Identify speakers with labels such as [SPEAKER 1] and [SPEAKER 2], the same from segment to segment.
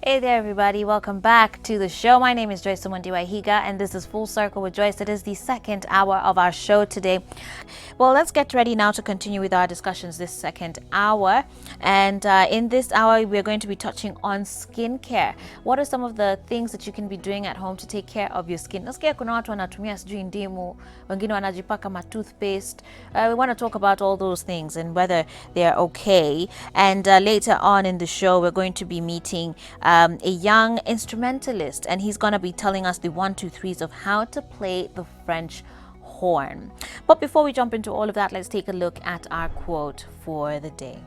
[SPEAKER 1] Hey there everybody, welcome back to the show. My name is Joyce Higa and this is Full Circle with Joyce. It is the second hour of our show today. Well, let's get ready now to continue with our discussions this second hour. And in this hour, we're going to be touching on skincare. What are some of the things that you can be doing at home to take care of your skin? Nasikia kuna watu wanatumia sijui ndimu, wengine wanajipaka ma toothpaste. We want to talk about all those things and whether they're okay. And later on in the show, we're going to be meeting a young instrumentalist, and he's going to be telling us the 1, 2, 3s of how to play the French horn. But before we jump into all of that, let's take a look at our quote for the day.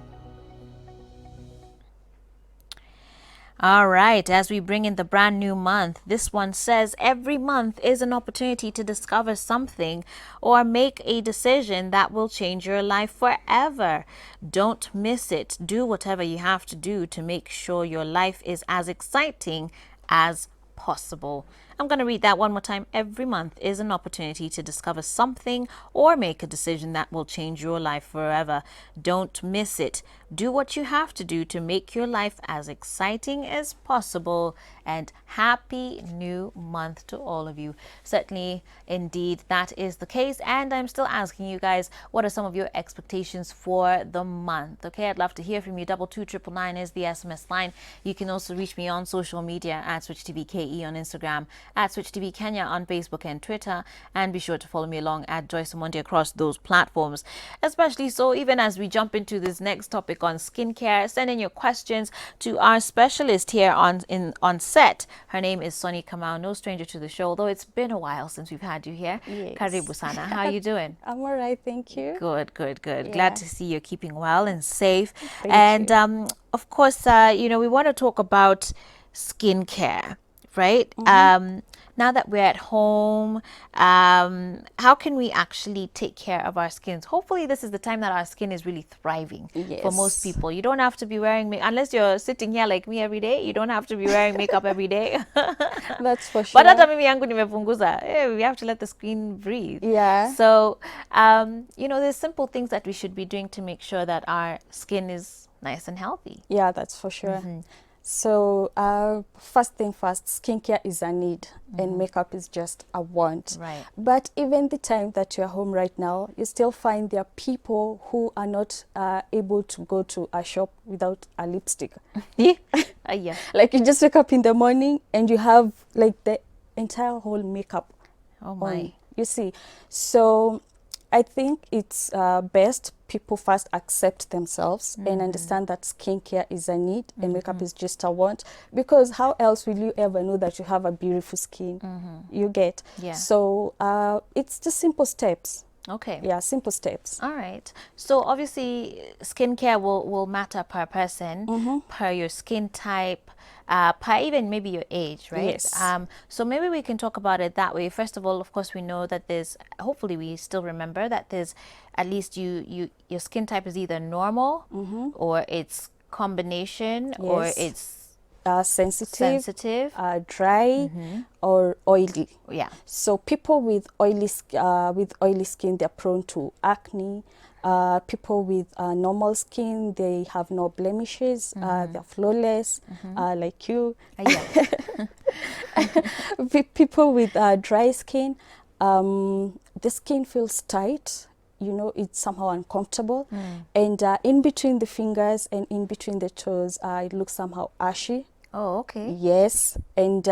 [SPEAKER 1] All right, as we bring in the brand new month, this one says every month is an opportunity to discover something or make a decision that will change your life forever. Don't miss it. Do whatever you have to do to make sure your life is as exciting as possible. I'm going to read that one more time. Every month is an opportunity to discover something or make a decision that will change your life forever. Don't miss it. Do what you have to do to make your life as exciting as possible. And happy new month to all of you. Certainly, indeed, that is the case. And I'm still asking you guys, what are some of your expectations for the month? Okay, I'd love to hear from you. 22999 is the SMS line. You can also reach me on social media at SwitchTVKE on Instagram, at Switch TV Kenya on Facebook and Twitter, and be sure to follow me along at Joyce Omondi across those platforms. Especially so, even as we jump into this next topic on skincare, send in your questions to our specialist here on set. Her name is Sonny Kamau, no stranger to the show, although it's been a while since we've had you here.
[SPEAKER 2] Yes.
[SPEAKER 1] Karibu sana. How are you doing?
[SPEAKER 2] I'm all right, thank you.
[SPEAKER 1] Good.
[SPEAKER 2] Yeah.
[SPEAKER 1] Glad to see you're keeping well and safe.
[SPEAKER 2] Thank you.
[SPEAKER 1] Of course, we want to talk about skincare, right? Now that we're at home, how can we actually take care of our skins? Hopefully, this is the time that our skin is really thriving for most
[SPEAKER 2] Yes.
[SPEAKER 1] people. You don't have to be wearing makeup unless you're sitting here like me every day. You don't have to be wearing makeup every day.
[SPEAKER 2] That's for
[SPEAKER 1] But
[SPEAKER 2] sure.
[SPEAKER 1] hata mimi yangu nimepunguza. We have to let the skin breathe.
[SPEAKER 2] Yeah.
[SPEAKER 1] So, there's simple things that we should be doing to make sure that our skin is nice and healthy.
[SPEAKER 2] Yeah, that's for sure. So, first thing first, skincare is a need and makeup is just a want.
[SPEAKER 1] Right.
[SPEAKER 2] But even the time that you're home right now, you still find there are people who are not able to go to a shop without a lipstick.
[SPEAKER 1] Yeah.
[SPEAKER 2] Like you just wake up in the morning and you have like the entire whole makeup
[SPEAKER 1] Oh my.
[SPEAKER 2] on. You see, so I think it's best people first accept themselves and understand that skincare is a need and makeup is just a want, because how else will you ever know that you have a beautiful skin? You get?
[SPEAKER 1] Yeah.
[SPEAKER 2] So it's just simple steps.
[SPEAKER 1] Okay.
[SPEAKER 2] Yeah, simple steps.
[SPEAKER 1] All right. So obviously, skincare will matter per person, per your skin type, per even maybe your age, right?
[SPEAKER 2] Yes.
[SPEAKER 1] So maybe we can talk about it that way. First of all, of course, we know that there's. Hopefully, we still remember that there's at least your skin type is either normal, or it's combination, or
[SPEAKER 2] Yes.
[SPEAKER 1] it's
[SPEAKER 2] Sensitive,
[SPEAKER 1] sensitive.
[SPEAKER 2] dry, or oily.
[SPEAKER 1] Yeah.
[SPEAKER 2] So people with oily skin, they're prone to acne. People with normal skin, they have no blemishes. They're flawless, like you.
[SPEAKER 1] Yeah.
[SPEAKER 2] People with dry skin, the skin feels tight. It's somehow uncomfortable. And in between the fingers and in between the toes, it looks somehow ashy.
[SPEAKER 1] Oh, okay.
[SPEAKER 2] Yes, and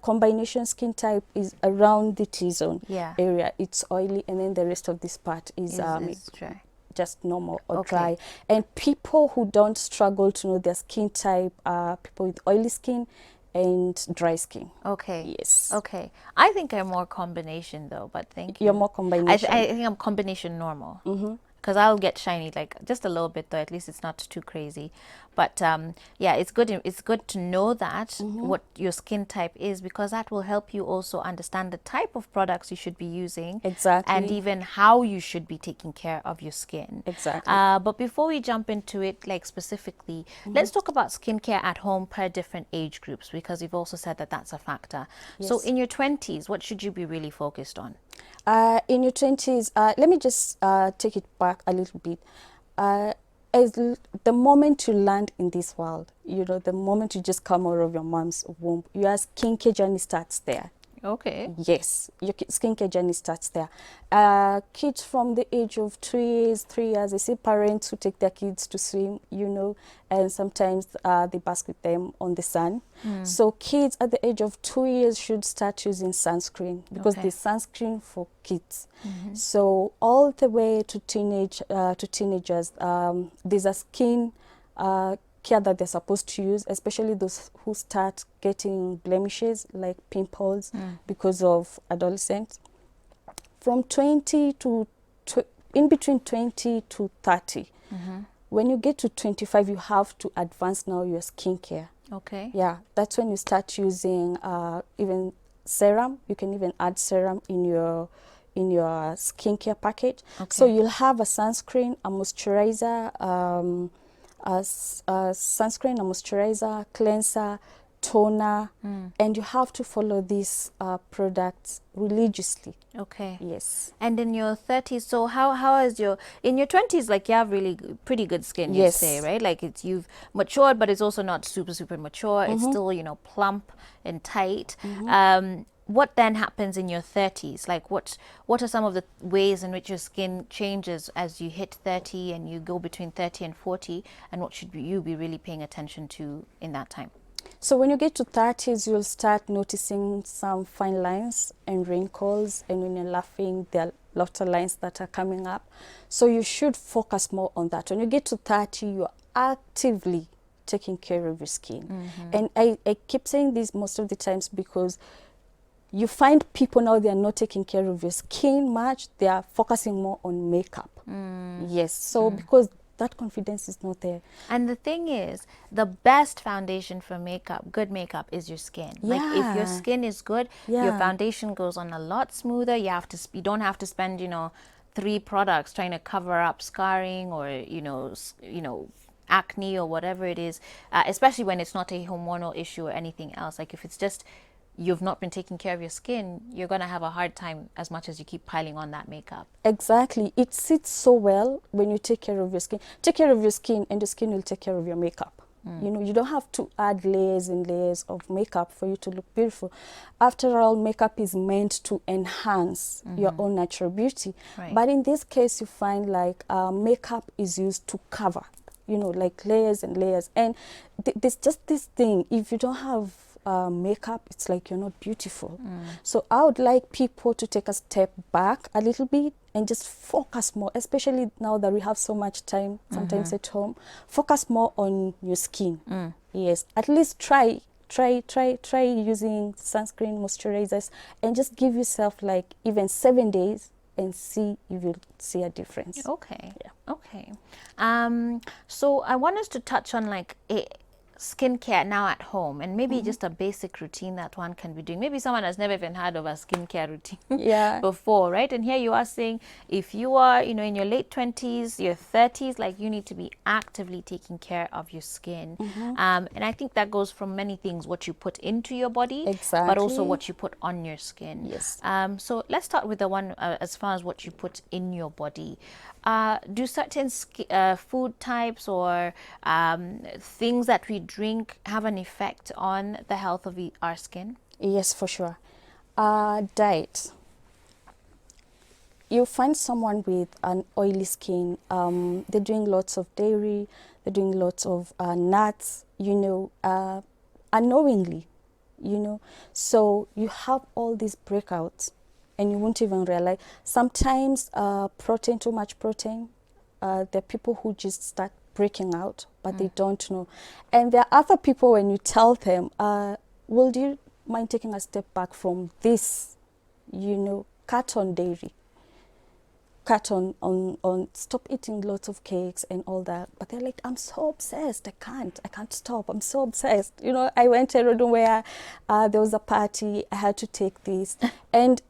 [SPEAKER 2] combination skin type is around the T-zone
[SPEAKER 1] Yeah.
[SPEAKER 2] area. It's oily, and then the rest of this part is
[SPEAKER 1] Is dry.
[SPEAKER 2] just normal or
[SPEAKER 1] Okay.
[SPEAKER 2] dry. And people who don't struggle to know their skin type are people with oily skin and dry skin.
[SPEAKER 1] Okay.
[SPEAKER 2] Yes.
[SPEAKER 1] Okay. I think I'm more combination though, but thank you.
[SPEAKER 2] You're more combination.
[SPEAKER 1] I think I'm combination normal. Because I'll get shiny like just a little bit though. At least it's not too crazy. But yeah, it's good. It's good to know that what your skin type is, because that will help you also understand the type of products you should be using.
[SPEAKER 2] Exactly.
[SPEAKER 1] And even how you should be taking care of your skin.
[SPEAKER 2] Exactly.
[SPEAKER 1] But before we jump into it, like specifically, let's talk about skincare at home per different age groups, because you've also said that that's a factor. So
[SPEAKER 2] Yes.
[SPEAKER 1] in your 20s, what should you be really focused on?
[SPEAKER 2] In your 20s, let me just take it back a little bit. the moment you land in this world, the moment you just come out of your mom's womb, your skincare journey starts there.
[SPEAKER 1] Okay.
[SPEAKER 2] Yes, your skincare journey starts there. Kids from the age of 3 years, I see parents who take their kids to swim, and sometimes they bask with them on the sun. So kids at the age of 2 years should start using sunscreen, because
[SPEAKER 1] Okay.
[SPEAKER 2] there's sunscreen for kids. So all the way to teenagers, there's a skin care that they're supposed to use, especially those who start getting blemishes like pimples because of adolescents. From 20 to in between 20 to 30. When you get to 25, you have to advance now your skincare.
[SPEAKER 1] Okay.
[SPEAKER 2] Yeah, that's when you start using even serum. You can even add serum in your skincare package.
[SPEAKER 1] Okay.
[SPEAKER 2] So you'll have a sunscreen, a moisturizer, sunscreen, a moisturizer, cleanser, toner, and you have to follow these products religiously.
[SPEAKER 1] Okay.
[SPEAKER 2] Yes.
[SPEAKER 1] And in your 30s, so how is in your 20s, like, you have really pretty good skin, you
[SPEAKER 2] Yes.
[SPEAKER 1] say, right? Like, you've matured, but it's also not super mature. It's still, plump and tight. What then happens in your 30s? Like, what are some of the ways in which your skin changes as you hit 30 and you go between 30 and 40, and what should you be really paying attention to in that time?
[SPEAKER 2] So when you get to 30s, you'll start noticing some fine lines and wrinkles, and when you're laughing, there are lots of lines that are coming up. So you should focus more on that. When you get to 30, you're actively taking care of your skin. And I keep saying this most of the times, because you find people now, they are not taking care of your skin much. They are focusing more on makeup. Yes. So because that confidence is not there.
[SPEAKER 1] And the thing is, the best foundation for makeup, good makeup, is your skin. Like, if your
[SPEAKER 2] Yeah.
[SPEAKER 1] skin is good, your
[SPEAKER 2] Yeah.
[SPEAKER 1] foundation goes on a lot smoother. You don't have to spend 3 products trying to cover up scarring or acne or whatever it is, especially when it's not a hormonal issue or anything else. Like, if it's just you've not been taking care of your skin, you're going to have a hard time as much as you keep piling on that makeup.
[SPEAKER 2] Exactly. It sits so well when you take care of your skin. Take care of your skin, and your skin will take care of your makeup. You don't have to add layers and layers of makeup for you to look beautiful. After all, makeup is meant to enhance your own natural beauty.
[SPEAKER 1] Right.
[SPEAKER 2] But in this case, you find like makeup is used to cover, like layers and layers. And there's just this thing, if you don't have makeup, it's like you're not beautiful. So I would like people to take a step back a little bit and just focus more, especially now that we have so much time sometimes at home. Focus more on your skin. Yes, at least try using sunscreen, moisturizers, and just give yourself like even 7 days and see if you'll see a difference.
[SPEAKER 1] Okay.
[SPEAKER 2] Yeah.
[SPEAKER 1] Okay. So I want us to touch on like skincare now at home, and maybe just a basic routine that one can be doing. Maybe someone has never even heard of a skincare routine
[SPEAKER 2] Yeah.
[SPEAKER 1] before, right? And here you are saying, if you are, in your late 20s, your 30s, like, you need to be actively taking care of your skin. And I think that goes from many things: what you put into your body, but also
[SPEAKER 2] Exactly.
[SPEAKER 1] what you put on your skin.
[SPEAKER 2] Yes.
[SPEAKER 1] So let's start with the one as far as what you put in your body. Do certain food types or things that we drink have an effect on the health of our skin?
[SPEAKER 2] Yes, for sure. Diet. You find someone with an oily skin, they're doing lots of dairy, they're doing lots of nuts, unknowingly, So you have all these breakouts and you won't even realize. Sometimes too much protein, there are people who just start breaking out, but they don't know. And there are other people, when you tell them, do you mind taking a step back from this, cut on dairy, cut on stop eating lots of cakes and all that. But they're like, I'm so obsessed, I can't stop, I'm so obsessed. I went to a room where there was a party, I had to take this. And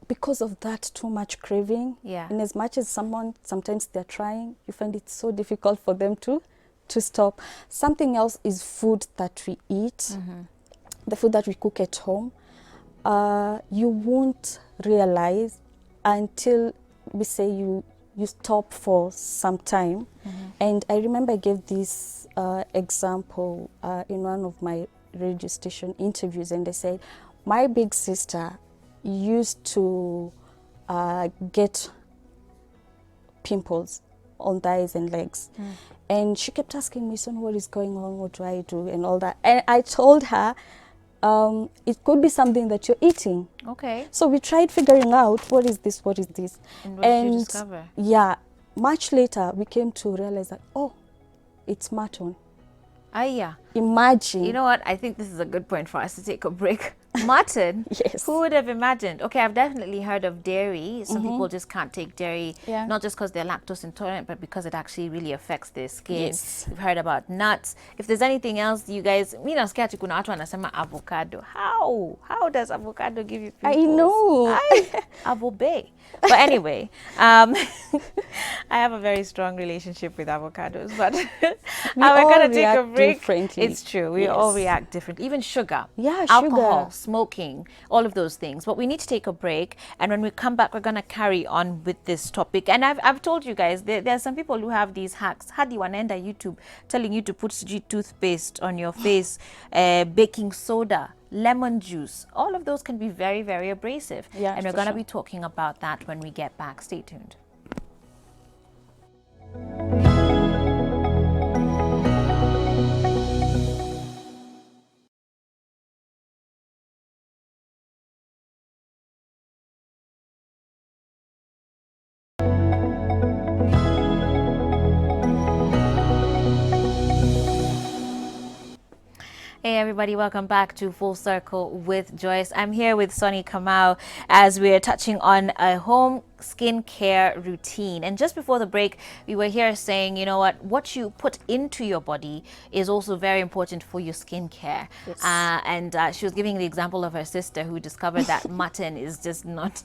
[SPEAKER 2] because of that too much craving,
[SPEAKER 1] Yeah.
[SPEAKER 2] and as much as sometimes they're trying, you find it so difficult for them to stop. Something else is food that we eat, the food that we cook at home. You won't realize until we say you you stop for some time. And I remember I gave this example in one of my radio station interviews, and they said, my big sister used to get pimples on thighs and legs. And she kept asking me, son, what is going on? What do I do? And all that. And I told her, it could be something that you're eating.
[SPEAKER 1] Okay.
[SPEAKER 2] So we tried figuring out, what is this? What is this?
[SPEAKER 1] And what did you discover?
[SPEAKER 2] Yeah, much later, we came to realize that, oh, it's mutton.
[SPEAKER 1] Yeah.
[SPEAKER 2] Imagine.
[SPEAKER 1] You know what? I think this is a good point for us to take a break. Mutton?
[SPEAKER 2] Yes.
[SPEAKER 1] Who would have imagined? Okay, I've definitely heard of dairy. Some people just can't take dairy,
[SPEAKER 2] Yeah.
[SPEAKER 1] not just because they're lactose intolerant, but because it actually really affects their skin.
[SPEAKER 2] Yes.
[SPEAKER 1] We've heard about nuts. If there's anything else, you guys, mi nasikia ati kuna watu wanasema avocado. How does avocado give you pimples?
[SPEAKER 2] I know.
[SPEAKER 1] Avobe. But anyway, I have a very strong relationship with avocados, but we're going to take a break.
[SPEAKER 2] Differently.
[SPEAKER 1] It's true. We all react differently. Even sugar,
[SPEAKER 2] Yeah,
[SPEAKER 1] alcohol,
[SPEAKER 2] sugar.
[SPEAKER 1] smoking, all of those things. But we need to take a break. And when we come back, we're going to carry on with this topic. And I've told you guys, there are some people who have these hacks. Hadi wanaenda YouTube telling you to put toothpaste on your face, baking soda, lemon juice. All of those can be very, very abrasive.
[SPEAKER 2] Yeah,
[SPEAKER 1] and we're
[SPEAKER 2] for
[SPEAKER 1] going to
[SPEAKER 2] sure.
[SPEAKER 1] be talking about that when we get back. Stay tuned. Hey everybody, welcome back to Full Circle with Joyce. I'm here with Sonny Kamau as we're touching on a home skincare routine. And just before the break, we were here saying, you know what you put into your body is also very important for your skincare.
[SPEAKER 2] Yes.
[SPEAKER 1] And she was giving the example of her sister who discovered that mutton is just not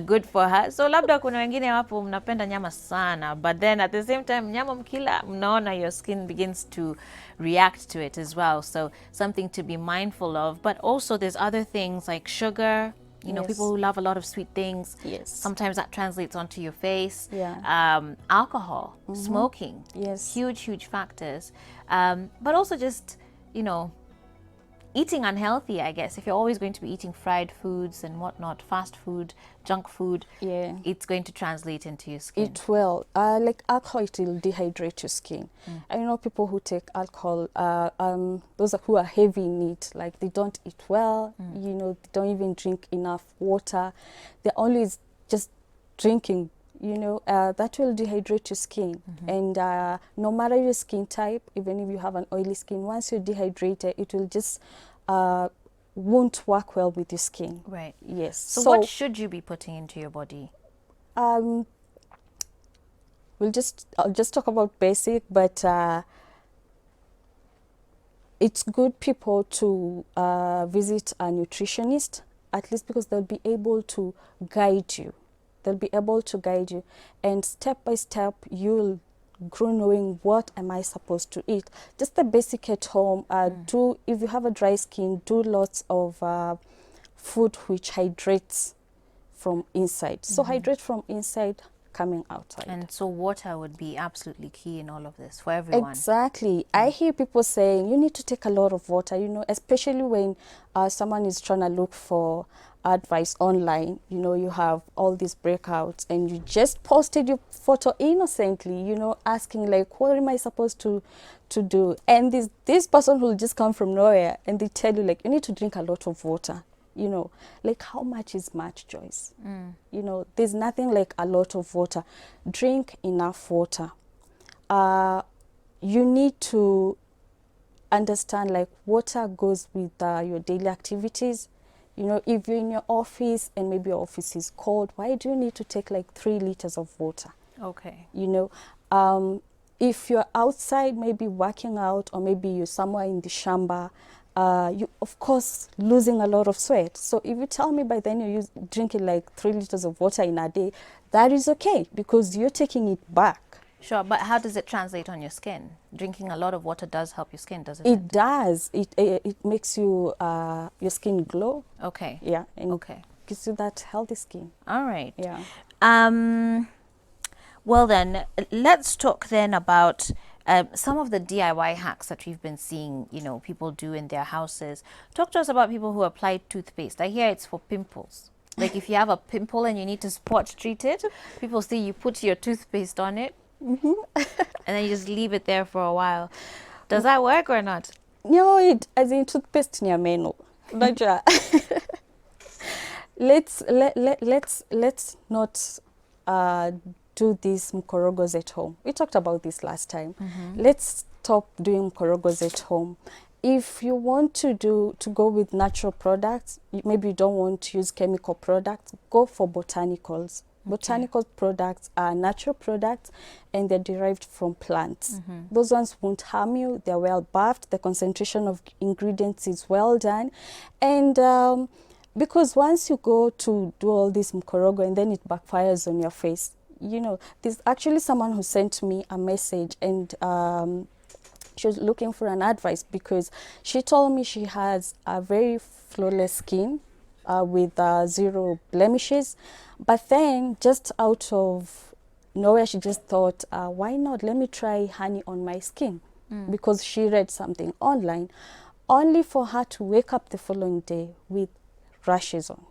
[SPEAKER 1] good for her. So labda kuna wengine wapo mnapenda nyama sana, but then at the same time nyama mkila mnaona your skin begins to react to it as well. So something to be mindful of. But also there's other things like sugar. You know,
[SPEAKER 2] Yes.
[SPEAKER 1] people who love a lot of sweet things.
[SPEAKER 2] Yes.
[SPEAKER 1] Sometimes that translates onto your face.
[SPEAKER 2] Yeah.
[SPEAKER 1] Alcohol, smoking.
[SPEAKER 2] Yes.
[SPEAKER 1] Huge factors. But also just, you know, eating unhealthy, I guess. If you're always going to be eating fried foods and whatnot, fast food, junk food,
[SPEAKER 2] Yeah.
[SPEAKER 1] it's going to translate into your skin.
[SPEAKER 2] It will. Like alcohol, it will dehydrate your skin. I know people who take alcohol, those who are heavy in it, like they don't eat well, you know, they don't even drink enough water. They're always just drinking, you know, that will dehydrate your skin. And no matter your skin type, even if you have an oily skin, once you're dehydrated, it will just won't work well with your skin.
[SPEAKER 1] Right.
[SPEAKER 2] Yes.
[SPEAKER 1] So what should you be putting into your body?
[SPEAKER 2] I'll just talk about basic, but it's good people to visit a nutritionist, at least because they'll be able to guide you. They'll be able to guide you, and step by step you'll grow knowing what am I supposed to eat. Just the basic at home. Do, if you have a dry skin, do lots of food which hydrates from inside. So hydrate from inside, coming outside.
[SPEAKER 1] And so water would be absolutely key in all of this for everyone.
[SPEAKER 2] Exactly. I hear people saying you need to take a lot of water, you know, especially when someone is trying to look for advice online. You know, you have all these breakouts and you just posted your photo innocently, you know, asking like, what am I supposed to do? And this person will just come from nowhere and they tell you like, you need to drink a lot of water. You know, like how much is much, Joyce? You know, there's nothing like a lot of water. Drink enough water. You need to understand like water goes with your daily activities. You know, if you're in your office and maybe your office is cold, why do you need to take like 3 liters of water?
[SPEAKER 1] Okay.
[SPEAKER 2] You know, if you're outside, maybe working out, or maybe you're somewhere in the shamba, you of course losing a lot of sweat. So if you tell me by then you're drinking like 3 liters of water in a day, that is okay because you're taking it back.
[SPEAKER 1] Sure, but how does it translate on your skin? Drinking a lot of water does help your skin, doesn't it?
[SPEAKER 2] It does. It makes you your skin glow.
[SPEAKER 1] Okay.
[SPEAKER 2] Yeah. And
[SPEAKER 1] Okay.
[SPEAKER 2] gives you that healthy skin.
[SPEAKER 1] All right.
[SPEAKER 2] Yeah.
[SPEAKER 1] Well, then, let's talk then about some of the DIY hacks that we've been seeing, people do in their houses. Talk to us about people who apply toothpaste. I hear it's for pimples. Like if you have a pimple and you need to spot treat it, people say you put your toothpaste on it and then you just leave it there for a while. Does that work or not?
[SPEAKER 2] No, it as in toothpaste near meno. Naja. let's not do these mkorogos at home. We talked about this last time. Let's stop doing mkorogos at home. If you want to go with natural products, maybe you don't want to use chemical products, go for botanicals. Botanical products are natural products and they're derived from plants. Those ones won't harm you. They're well buffed. The concentration of ingredients is well done. And because once you go to do all this mkorogo and then it backfires on your face, there's actually someone who sent me a message and she was looking for an advice because she told me she has a very flawless skin with 0 blemishes. But then just out of nowhere, she just thought, why not? Let me try honey on my skin because she read something online, only for her to wake up the following day with rashes on.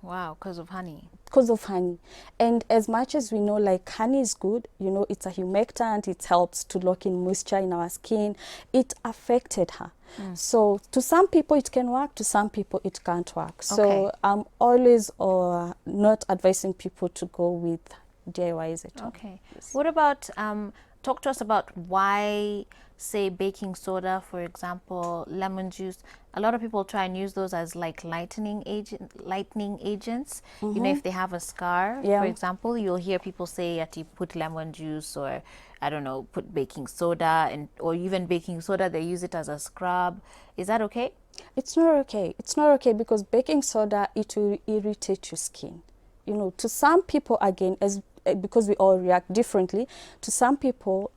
[SPEAKER 1] Wow, because of honey.
[SPEAKER 2] Because of honey. And as much as we know, like, honey is good, it's a humectant, it helps to lock in moisture in our skin, it affected her. So to some people it can work, to some people it can't work. So I'm always not advising people to go with DIYs at all.
[SPEAKER 1] Okay.
[SPEAKER 2] Yes.
[SPEAKER 1] What about, talk to us about why, say, baking soda, for example, lemon juice. A lot of people try and use those as like lightening agents. If they have a scar, for example, you'll hear people say that you put lemon juice or, I don't know, put baking soda or even baking soda, they use it as a scrub. Is that okay?
[SPEAKER 2] It's not okay. It's not okay because baking soda, it will irritate your skin. To some people, again, because we all react differently, to some people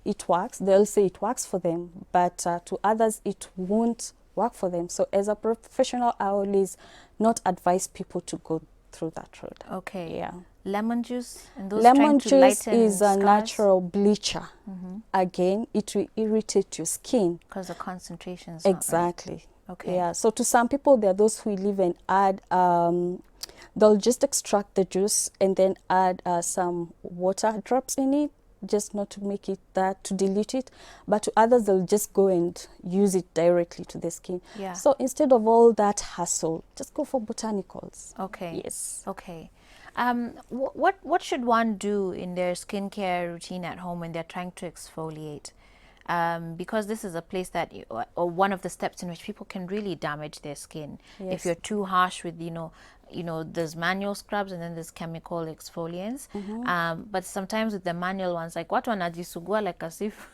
[SPEAKER 2] it works. They'll say it works for them, but to others it won't work for them. So as a professional, I always not advise people to go through that road.
[SPEAKER 1] Okay.
[SPEAKER 2] Yeah.
[SPEAKER 1] Lemon juice and those
[SPEAKER 2] Lemon
[SPEAKER 1] trying to
[SPEAKER 2] juice
[SPEAKER 1] lighten
[SPEAKER 2] is a
[SPEAKER 1] scars?
[SPEAKER 2] natural bleacher. Again, it will irritate your skin.
[SPEAKER 1] Because the concentration is
[SPEAKER 2] Exactly.
[SPEAKER 1] Not right. Okay.
[SPEAKER 2] Yeah. So to some people, there are those who live and add they'll just extract the juice and then add some water drops in it, just not to make it to dilute it. But to others, they'll just go and use it directly to the skin.
[SPEAKER 1] Yeah.
[SPEAKER 2] So instead of all that hassle, just go for botanicals.
[SPEAKER 1] Okay.
[SPEAKER 2] Yes.
[SPEAKER 1] Okay. What should one do in their skincare routine at home when they're trying to exfoliate? Because this is a place that, or one of the steps in which people can really damage their skin.
[SPEAKER 2] Yes.
[SPEAKER 1] If you're too harsh with, there's manual scrubs and then there's chemical exfoliants. But sometimes with the manual ones, like watu wanajisugua like as if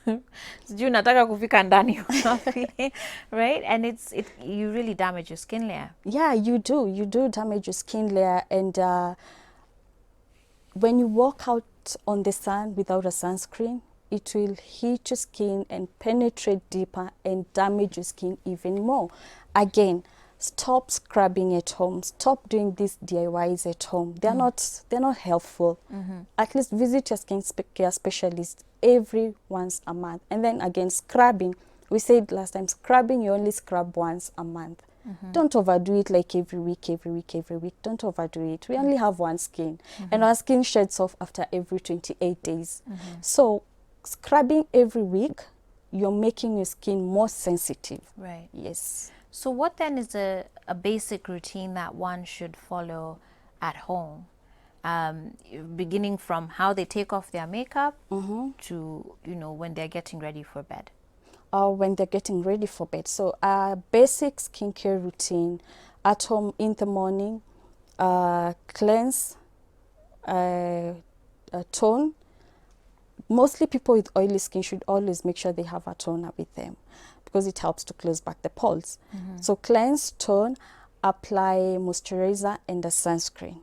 [SPEAKER 1] sijui nataka kufika ndani or something, right? And you really damage your skin layer.
[SPEAKER 2] Yeah, you do. You do damage your skin layer. And when you walk out on the sun without a sunscreen, it will hit your skin and penetrate deeper and damage your skin even more. Again, stop scrubbing at home. Stop doing these DIYs at home. They're not helpful. At least visit your skin care specialist every once a month. And then again, scrubbing. We said last time, scrubbing, you only scrub once a month. Don't overdo it like every week. Don't overdo it. We only have one skin. And our skin sheds off after every 28 days. So scrubbing every week, you're making your skin more sensitive.
[SPEAKER 1] Right.
[SPEAKER 2] Yes.
[SPEAKER 1] So what then is a basic routine that one should follow at home? Beginning from how they take off their makeup to, when they're getting ready for bed.
[SPEAKER 2] When they're getting ready for bed. So a basic skincare routine at home in the morning, cleanse, tone. Mostly people with oily skin should always make sure they have a toner with them because it helps to close back the pores. So cleanse, tone, apply moisturizer and a sunscreen.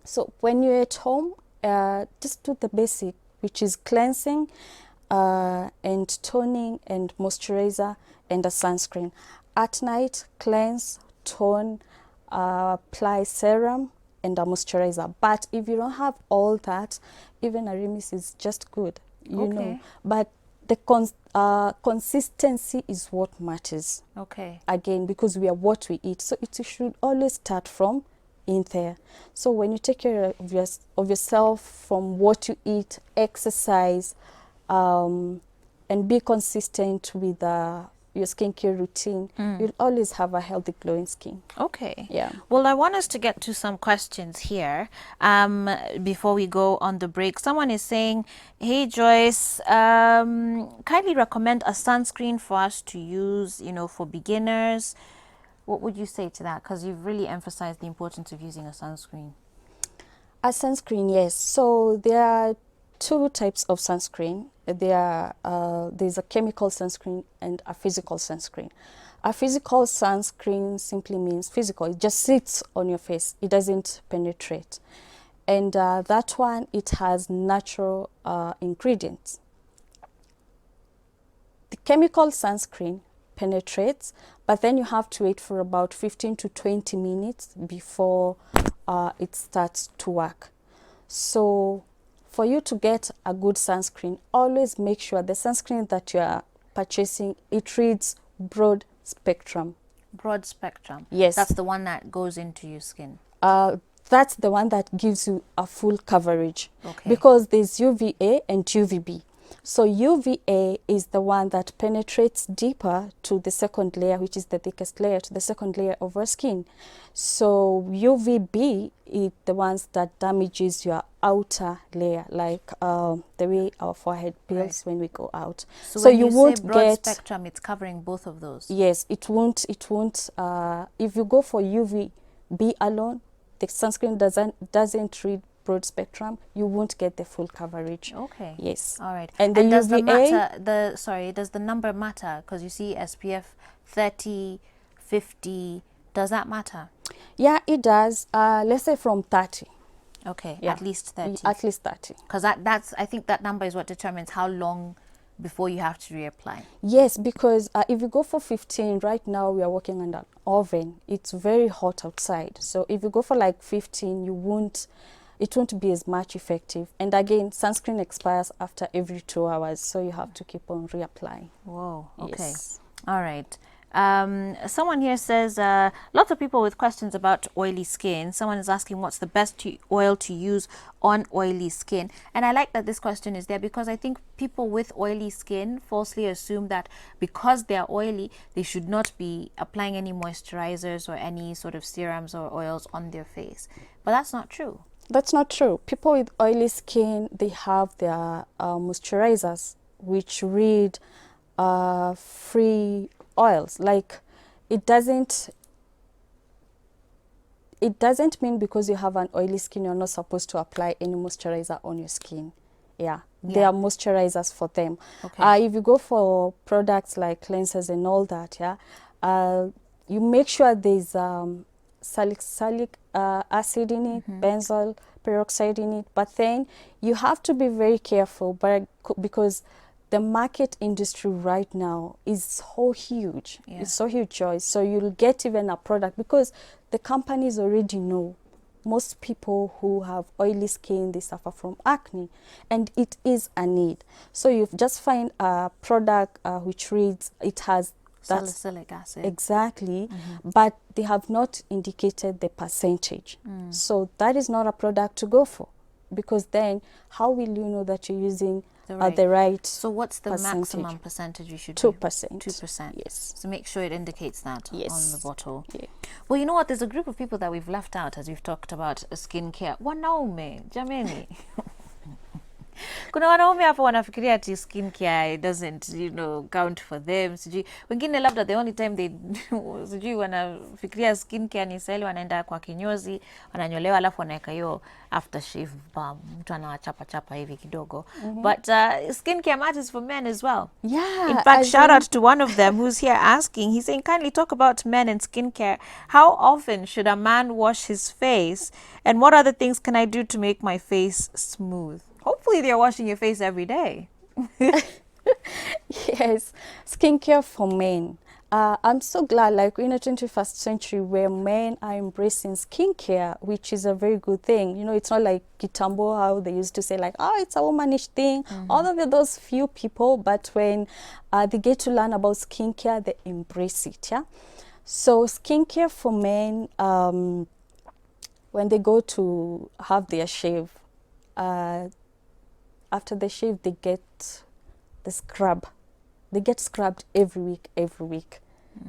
[SPEAKER 2] So when you're at home, just do the basic, which is cleansing and toning and moisturizer and a sunscreen. At night, cleanse, tone, apply serum and a moisturizer. But if you don't have all that, even a Remis is just good, you know. But the consistency is what matters.
[SPEAKER 1] Okay.
[SPEAKER 2] Again, because we are what we eat, so it should always start from in there. So when you take care of yourself from what you eat, exercise, and be consistent with your skincare routine, you'll always have a healthy, glowing skin.
[SPEAKER 1] Okay.
[SPEAKER 2] Yeah.
[SPEAKER 1] Well, I want us to get to some questions here before we go on the break. Someone is saying, hey, Joyce, kindly recommend a sunscreen for us to use, you know, for beginners. What would you say to that? Because you've really emphasized the importance of using a sunscreen.
[SPEAKER 2] A sunscreen, yes. So there are two types of sunscreen. There's a chemical sunscreen and a physical sunscreen. A physical sunscreen simply means physical. It just sits on your face. It doesn't penetrate. And that one, it has natural ingredients. The chemical sunscreen penetrates, but then you have to wait for about 15 to 20 minutes before it starts to work. So for you to get a good sunscreen, always make sure the sunscreen that you are purchasing, it reads broad spectrum.
[SPEAKER 1] Broad spectrum.
[SPEAKER 2] Yes.
[SPEAKER 1] That's the one that goes into your skin.
[SPEAKER 2] That's the one that gives you a full coverage.
[SPEAKER 1] Okay.
[SPEAKER 2] Because there's UVA and UVB. So UVA is the one that penetrates deeper to the second layer, which is the thickest layer, to the second layer of our skin. So UVB is the ones that damages your outer layer, like the way our forehead peels when we go out.
[SPEAKER 1] So when
[SPEAKER 2] you won't
[SPEAKER 1] say broad
[SPEAKER 2] get
[SPEAKER 1] spectrum, it's covering both of those.
[SPEAKER 2] Yes, it won't. If you go for UVB alone, the sunscreen doesn't read broad spectrum, you won't get the full coverage.
[SPEAKER 1] Okay.
[SPEAKER 2] Yes.
[SPEAKER 1] All right.
[SPEAKER 2] And the
[SPEAKER 1] does the
[SPEAKER 2] UVA,
[SPEAKER 1] matter, does the number matter? Because you see SPF 30, 50, does that matter?
[SPEAKER 2] yeah, it does. Let's say from 30.
[SPEAKER 1] Okay,
[SPEAKER 2] Yeah.
[SPEAKER 1] at least 30.
[SPEAKER 2] At least 30.
[SPEAKER 1] Because I think that number is what determines how long before you have to reapply.
[SPEAKER 2] Yes, because if you go for 15, right now we are working on an oven. It's very hot outside. So if you go for like 15, it won't be as much effective. And again, sunscreen expires after every 2 hours, so you have to keep on reapplying.
[SPEAKER 1] Whoa, okay.
[SPEAKER 2] Yes.
[SPEAKER 1] All right. Someone here says, lots of people with questions about oily skin. Someone is asking what's the best oil to use on oily skin. And I like that this question is there because I think people with oily skin falsely assume that because they are oily, they should not be applying any moisturizers or any sort of serums or oils on their face. But that's not true.
[SPEAKER 2] That's not true. People with oily skin, they have their moisturizers, which read free oils. Like it doesn't mean because you have an oily skin you're not supposed to apply any moisturizer on your skin. Yeah. There are moisturizers for them.
[SPEAKER 1] Okay.
[SPEAKER 2] If you go for products like cleansers and all that, you make sure there's salicylic acid in it, benzoyl peroxide in it, but then you have to be very careful because the market industry right now is so huge.
[SPEAKER 1] Yeah.
[SPEAKER 2] It's so huge, Joyce. So you'll get even a product because the companies already know most people who have oily skin, they suffer from acne, and it is a need. So you just find a product which reads it has
[SPEAKER 1] Salicylic acid.
[SPEAKER 2] Exactly, but they have not indicated the percentage. So that is not a product to go for, because then how will you know that you're using the right
[SPEAKER 1] So what's the
[SPEAKER 2] percentage?
[SPEAKER 1] maximum percentage you should
[SPEAKER 2] 2%.
[SPEAKER 1] 2%.
[SPEAKER 2] Yes.
[SPEAKER 1] So make sure it indicates that on the bottle.
[SPEAKER 2] Yeah.
[SPEAKER 1] Well, you know what? There's a group of people that we've left out as we've talked about skincare. Wanaume, jameni. Kuna wanaume hapo wanafikiria ati skincare doesn't, count for them. Sijui wengine labda the only time they sijui wanafikiria skincare ni sali wanaenda kwa kinyozi, wananyolewa alafu wanaweka hiyo aftershave balm. Mtu anawachapa chapa hivi kidogo. But skincare matters for men as well.
[SPEAKER 2] Yeah.
[SPEAKER 1] In fact, shout out to one of them who's here asking. He's saying, kindly talk about men and skincare. How often should a man wash his face? And what other things can I do to make my face smooth? Hopefully they're washing your face every day.
[SPEAKER 2] Yes, skincare for men. I'm so glad, like in the 21st century, where men are embracing skincare, which is a very good thing. You know, it's not like kitambo, how they used to say like, oh, it's a womanish thing. Although there are those few people, but when they get to learn about skincare, they embrace it. Yeah. So skincare for men, when they go to have their shave, after the shave, they get the scrub. They get scrubbed every week.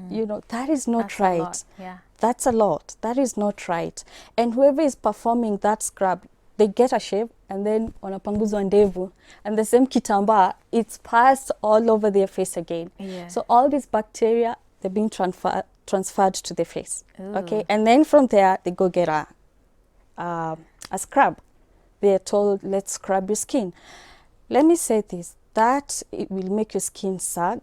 [SPEAKER 2] You know, that is not
[SPEAKER 1] That's
[SPEAKER 2] right.
[SPEAKER 1] a lot. Yeah.
[SPEAKER 2] That's a lot. That is not right. And whoever is performing that scrub, they get a shave and then wanapanguzwa ndevu. And the same kitamba, it's passed all over their face again.
[SPEAKER 1] Yeah.
[SPEAKER 2] So all these bacteria, they're being transferred to the face.
[SPEAKER 1] Ooh.
[SPEAKER 2] Okay. And then from there, they go get a scrub. They're told, let's scrub your skin. Let me say this, that it will make your skin sag.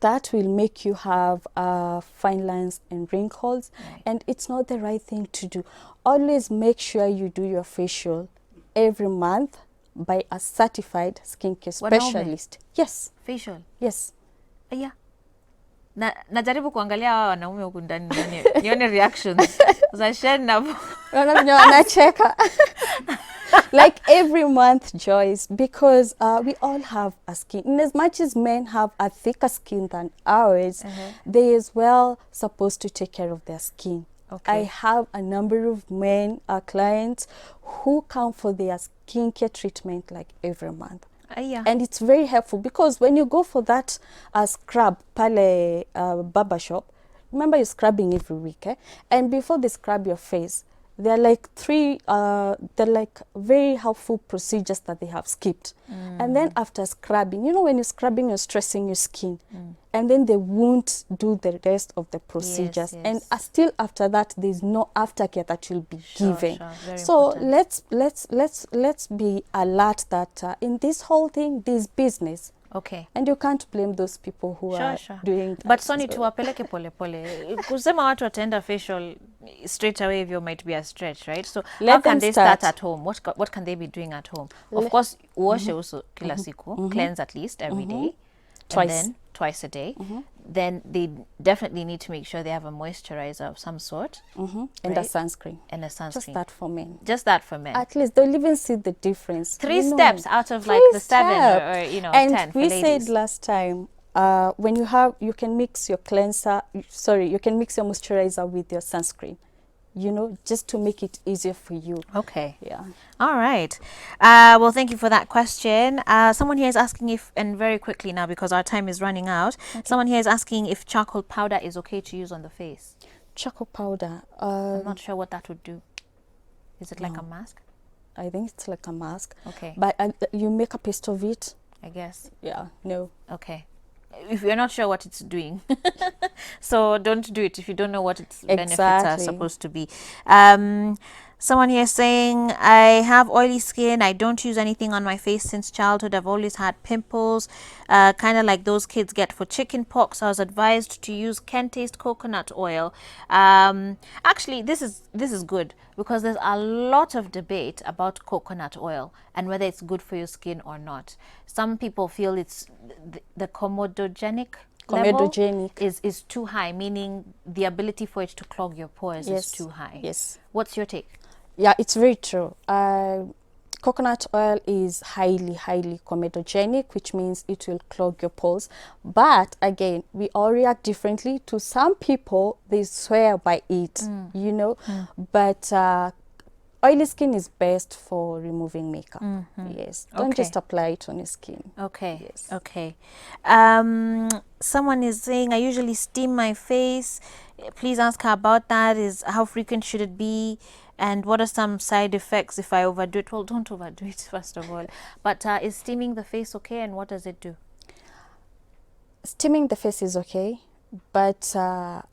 [SPEAKER 2] That will make you have fine lines and wrinkles.
[SPEAKER 1] Right.
[SPEAKER 2] And it's not the right thing to do. Always make sure you do your facial every month by a certified skincare
[SPEAKER 1] Wanaume?
[SPEAKER 2] specialist. Yes,
[SPEAKER 1] Facial.
[SPEAKER 2] yes.
[SPEAKER 1] Yeah. Najaribu kuangalia hawa wanaume huku ndani nione reactions za Shen
[SPEAKER 2] Anacheka. Like every month, Joyce, because we all have a skin. In as much as men have a thicker skin than ours, they as well supposed to take care of their skin.
[SPEAKER 1] Okay.
[SPEAKER 2] I have a number of men, clients, who come for their skincare treatment like every month.
[SPEAKER 1] Yeah.
[SPEAKER 2] And it's very helpful because when you go for that scrub pale barber shop, remember you're scrubbing every week, eh? And before they scrub your face, there are like they're like very helpful procedures that they have skipped. And then after scrubbing, you know, when you're scrubbing, you're stressing your skin. And then they won't do the rest of the procedures.
[SPEAKER 1] Yes.
[SPEAKER 2] And still after that, there's no aftercare that you'll be given.
[SPEAKER 1] Sure. Very
[SPEAKER 2] So
[SPEAKER 1] important.
[SPEAKER 2] let's be alert that in this whole thing, there's business.
[SPEAKER 1] Okay.
[SPEAKER 2] And you can't blame those people who are doing that.
[SPEAKER 1] But Soni, tuwapeleke pole pole. Kusema watu wataenda facial straight away hivyo might be a stretch, right? So how can they start at home? What can they be doing at home? Of course, uoshe uso kila siku, cleanse at least every day.
[SPEAKER 2] Twice.
[SPEAKER 1] And then twice a day. Then they definitely need to make sure they have a moisturizer of some sort.
[SPEAKER 2] And
[SPEAKER 1] right?
[SPEAKER 2] a sunscreen.
[SPEAKER 1] And a sunscreen.
[SPEAKER 2] Just that for men.
[SPEAKER 1] Just that for men.
[SPEAKER 2] At least they'll even see the difference.
[SPEAKER 1] 3 steps out of like the 7 or you know,
[SPEAKER 2] and
[SPEAKER 1] 10 for
[SPEAKER 2] we
[SPEAKER 1] ladies.
[SPEAKER 2] said last time, when you can mix your cleanser, you can mix your moisturizer with your sunscreen, you know, just to make it easier for you.
[SPEAKER 1] Okay.
[SPEAKER 2] Yeah.
[SPEAKER 1] All right. Well, thank you for that question. Someone here is asking if, and very quickly now because our time is running out, someone here is asking if charcoal powder is okay to use on the face.
[SPEAKER 2] Charcoal powder.
[SPEAKER 1] I'm not sure what that would do. Is it like a mask?
[SPEAKER 2] I think it's like a mask.
[SPEAKER 1] Okay.
[SPEAKER 2] But you make a paste of it.
[SPEAKER 1] I guess.
[SPEAKER 2] Yeah. No.
[SPEAKER 1] Okay. If you're not sure what it's doing, so don't do it if you don't know what its benefits are supposed to be. Someone here saying, I have oily skin. I don't use anything on my face since childhood. I've always had pimples, kind of like those kids get for chicken pox. I was advised to use Kentaste coconut oil. Actually, this is good because there's a lot of debate about coconut oil and whether it's good for your skin or not. Some people feel it's the comedogenic level is too high, meaning the ability for it to clog your pores is too high.
[SPEAKER 2] Yes.
[SPEAKER 1] What's your take?
[SPEAKER 2] Yeah, it's very true. Coconut oil is highly comedogenic, which means it will clog your pores. But again, we all react differently. To some people, they swear by it, you know. But oily skin is best for removing makeup. Yes. Don't just apply it on your skin.
[SPEAKER 1] Okay.
[SPEAKER 2] Yes.
[SPEAKER 1] Okay. Someone is saying, I usually steam my face. Please ask her about that. How frequent should it be? And what are some side effects if I overdo it? Well, don't overdo it, first of all. But is steaming the face okay? And what does it do?
[SPEAKER 2] Steaming the face is okay. But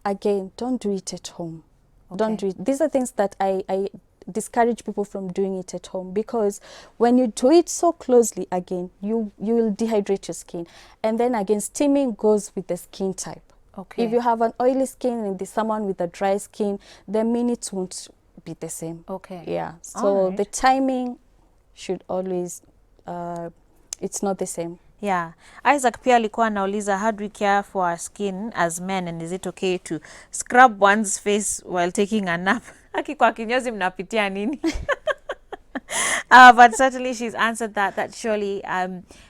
[SPEAKER 2] again, don't do it at home. Okay. Don't do it. These are things that I discourage people from doing it at home, because when you do it so closely, again, you will dehydrate your skin. And then again, steaming goes with the skin type.
[SPEAKER 1] Okay.
[SPEAKER 2] If you have an oily skin and there's someone with a dry skin, the minutes won't be the same.
[SPEAKER 1] Okay.
[SPEAKER 2] Yeah. So the timing should always, it's not the same.
[SPEAKER 1] Yeah. Isaac pia alikuwa anauliza, how do we care for our skin as men, and is it okay to scrub one's face while taking a nap? Aki kwa kinyozi mnapitia nini? But certainly she's answered that surely,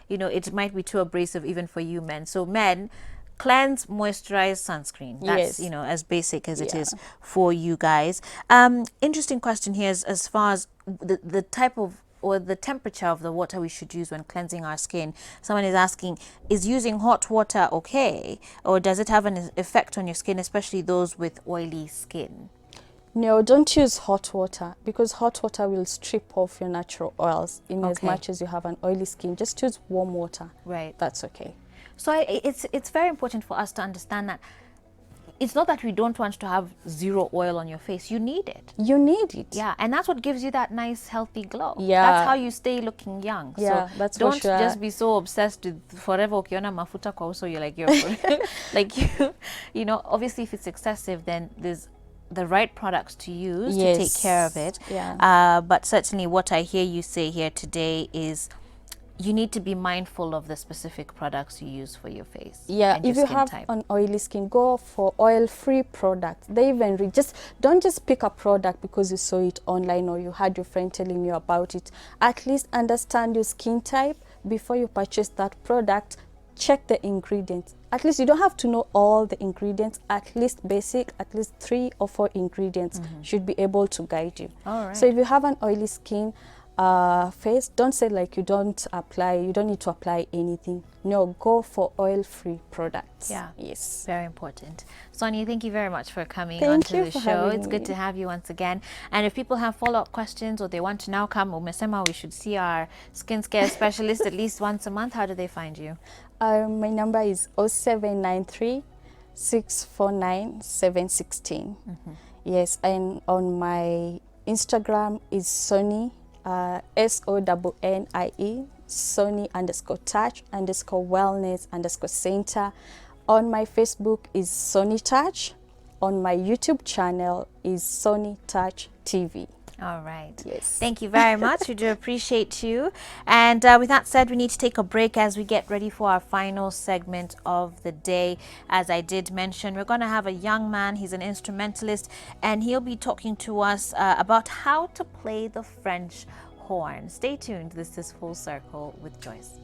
[SPEAKER 1] it might be too abrasive even for you men. So men, cleanse, moisturize, sunscreen. That's,
[SPEAKER 2] Yes.
[SPEAKER 1] as basic as it
[SPEAKER 2] Yeah.
[SPEAKER 1] is for you guys. Interesting question here is as far as the type of or the temperature of the water we should use when cleansing our skin. Someone is asking, is using hot water okay? Or does it have an effect on your skin, especially those with oily skin?
[SPEAKER 2] No, don't use hot water because hot water will strip off your natural oils in as
[SPEAKER 1] Okay.
[SPEAKER 2] much as you have an oily skin. Just use warm water.
[SPEAKER 1] Right.
[SPEAKER 2] That's okay.
[SPEAKER 1] So it's very important for us to understand that it's not that we don't want to have zero oil on your face. You need it.
[SPEAKER 2] You need it.
[SPEAKER 1] Yeah, and that's what gives you that nice, healthy glow.
[SPEAKER 2] Yeah.
[SPEAKER 1] That's how you stay looking young.
[SPEAKER 2] Yeah,
[SPEAKER 1] so
[SPEAKER 2] that's for
[SPEAKER 1] don't
[SPEAKER 2] sure.
[SPEAKER 1] just be so obsessed with forever ukiona mafuta kwa uso, you're like, you're like obviously if it's excessive, then there's the right products to use to take care of it.
[SPEAKER 2] Yeah.
[SPEAKER 1] But certainly what I hear you say here today is you need to be mindful of the specific products you use for your face.
[SPEAKER 2] Yeah,
[SPEAKER 1] and your
[SPEAKER 2] if you
[SPEAKER 1] skin
[SPEAKER 2] have
[SPEAKER 1] type.
[SPEAKER 2] an oily skin, go for oil-free products. They even don't just pick a product because you saw it online or you had your friend telling you about it. At least understand your skin type before you purchase that product. Check the ingredients. At least you don't have to know all the ingredients. At least basic, at least 3 or 4 ingredients should be able to guide you.
[SPEAKER 1] All right.
[SPEAKER 2] So if you have an oily skin, face, don't say like you don't need to apply anything. No, go for oil-free products.
[SPEAKER 1] Yeah.
[SPEAKER 2] Yes.
[SPEAKER 1] Very important. Sonia, thank you very much for coming
[SPEAKER 2] Thank
[SPEAKER 1] onto
[SPEAKER 2] you
[SPEAKER 1] the
[SPEAKER 2] for
[SPEAKER 1] show.
[SPEAKER 2] having
[SPEAKER 1] It's good
[SPEAKER 2] me.
[SPEAKER 1] to have you once again. And if people have follow-up questions or they want to now come, umesema we should see our skin care specialist at least once a month, how do they find you?
[SPEAKER 2] My number is 0793 649 716. Yes, and on my Instagram is Sonny, SONNIE, Sonny_touch_wellness_center. On my Facebook is Sonny Touch. On my YouTube channel is Sonny Touch TV.
[SPEAKER 1] All right.
[SPEAKER 2] Yes.
[SPEAKER 1] Thank you very much. We do appreciate you. And with that said, we need to take a break as we get ready for our final segment of the day. As I did mention, we're going to have a young man. He's an instrumentalist, and he'll be talking to us about how to play the French horn. Stay tuned. This is Full Circle with Joyce.